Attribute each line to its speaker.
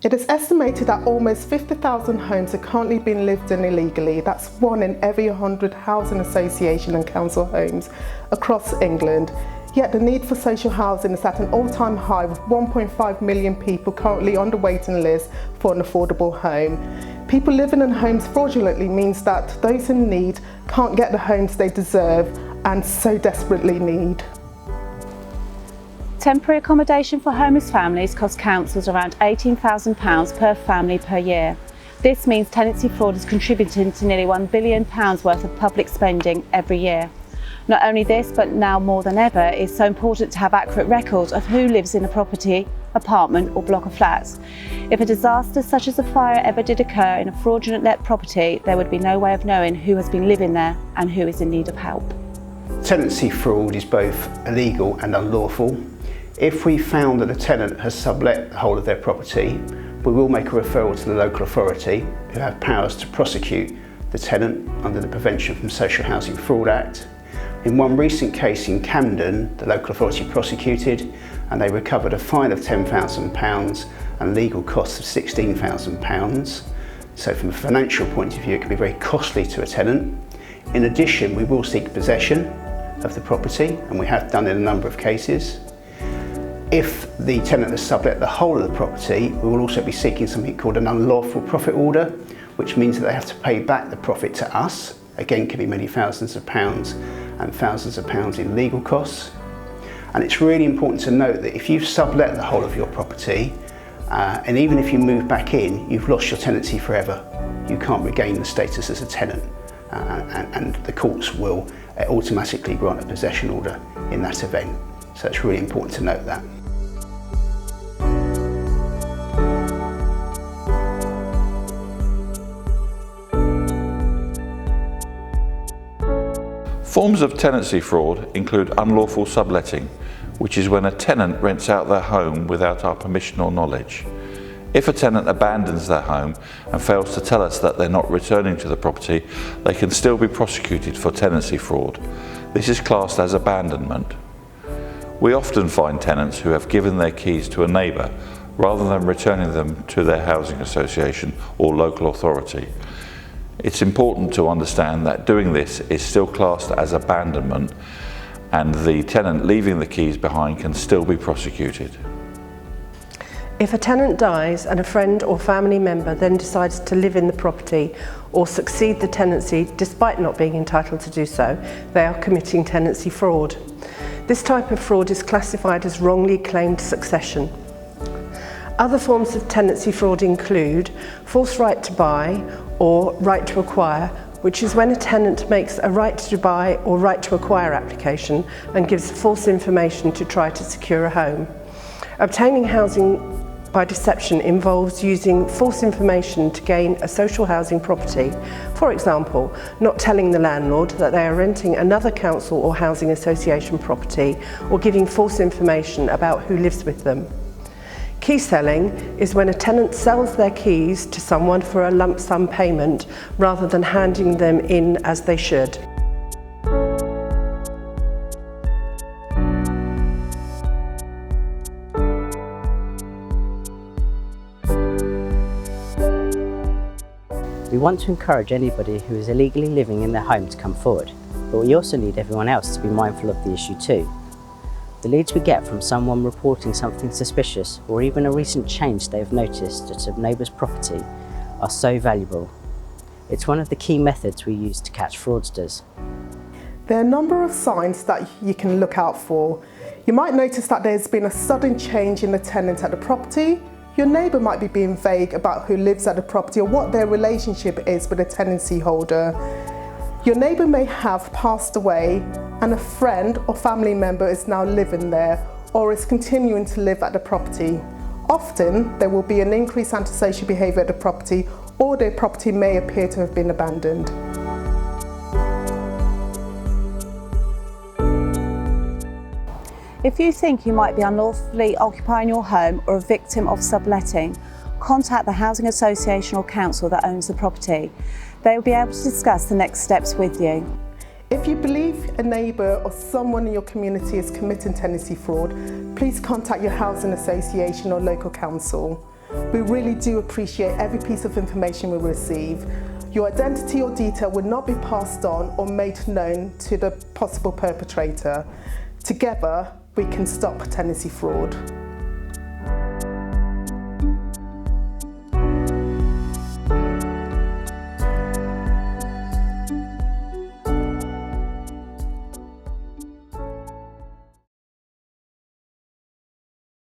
Speaker 1: It is estimated that almost 50,000 homes are currently being lived in illegally. That's 1 in every 100 housing association and council homes across England. Yet the need for social housing is at an all-time high, with 1.5 million people currently on the waiting list for an affordable home. People living in homes fraudulently means that those in need can't get the homes they deserve and so desperately need.
Speaker 2: Temporary accommodation for homeless families costs councils around £18,000 per family per year. This means tenancy fraud is contributing to nearly £1 billion worth of public spending every year. Not only this, but now more than ever, it's so important to have accurate records of who lives in a property, apartment or block of flats. If a disaster such as a fire ever did occur in a fraudulent let property, there would be no way of knowing who has been living there and who is in need of help.
Speaker 3: Tenancy fraud is both illegal and unlawful. If we found that a tenant has sublet the whole of their property, we will make a referral to the local authority, who have powers to prosecute the tenant under the Prevention from Social Housing Fraud Act. In one recent case in Camden, the local authority prosecuted and they recovered a fine of £10,000 and legal costs of £16,000. So from a financial point of view, it can be very costly to a tenant. In addition, we will seek possession of the property, and we have done in a number of cases. If the tenant has sublet the whole of the property, we will also be seeking something called an unlawful profit order, which means that they have to pay back the profit to us. Again, can be many thousands of pounds and thousands of pounds in legal costs. And it's really important to note that if you've sublet the whole of your property, and even if you move back in, you've lost your tenancy forever. You can't regain the status as a tenant, and the courts will automatically grant a possession order in that event. So it's really important to note that.
Speaker 4: Forms of tenancy fraud include unlawful subletting, which is when a tenant rents out their home without our permission or knowledge. If a tenant abandons their home and fails to tell us that they're not returning to the property, they can still be prosecuted for tenancy fraud. This is classed as abandonment. We often find tenants who have given their keys to a neighbour rather than returning them to their housing association or local authority. It's important to understand that doing this is still classed as abandonment, and the tenant leaving the keys behind can still be prosecuted.
Speaker 5: If a tenant dies and a friend or family member then decides to live in the property or succeed the tenancy despite not being entitled to do so, they are committing tenancy fraud. This type of fraud is classified as wrongly claimed succession. Other forms of tenancy fraud include false right to buy or right to acquire, which is when a tenant makes a right to buy or right to acquire application and gives false information to try to secure a home. Obtaining housing by deception involves using false information to gain a social housing property. For example, not telling the landlord that they are renting another council or housing association property, or giving false information about who lives with them. Key selling is when a tenant sells their keys to someone for a lump sum payment rather than handing them in as they should.
Speaker 6: We want to encourage anybody who is illegally living in their home to come forward, but we also need everyone else to be mindful of the issue too. The leads we get from someone reporting something suspicious, or even a recent change they have noticed at a neighbour's property, are so valuable. It's one of the key methods we use to catch fraudsters.
Speaker 1: There are a number of signs that you can look out for. You might notice that there's been a sudden change in the tenant at the property. Your neighbour might be being vague about who lives at the property or what their relationship is with the tenancy holder. Your neighbour may have passed away and a friend or family member is now living there or is continuing to live at the property. Often there will be an increased antisocial behaviour at the property, or their property may appear to have been abandoned.
Speaker 2: If you think you might be unlawfully occupying your home or a victim of subletting, contact the housing association or council that owns the property. They will be able to discuss the next steps with you.
Speaker 1: If you believe a neighbour or someone in your community is committing tenancy fraud, please contact your housing association or local council. We really do appreciate every piece of information we receive. Your identity or detail will not be passed on or made known to the possible perpetrator. Together, we can stop tenancy fraud.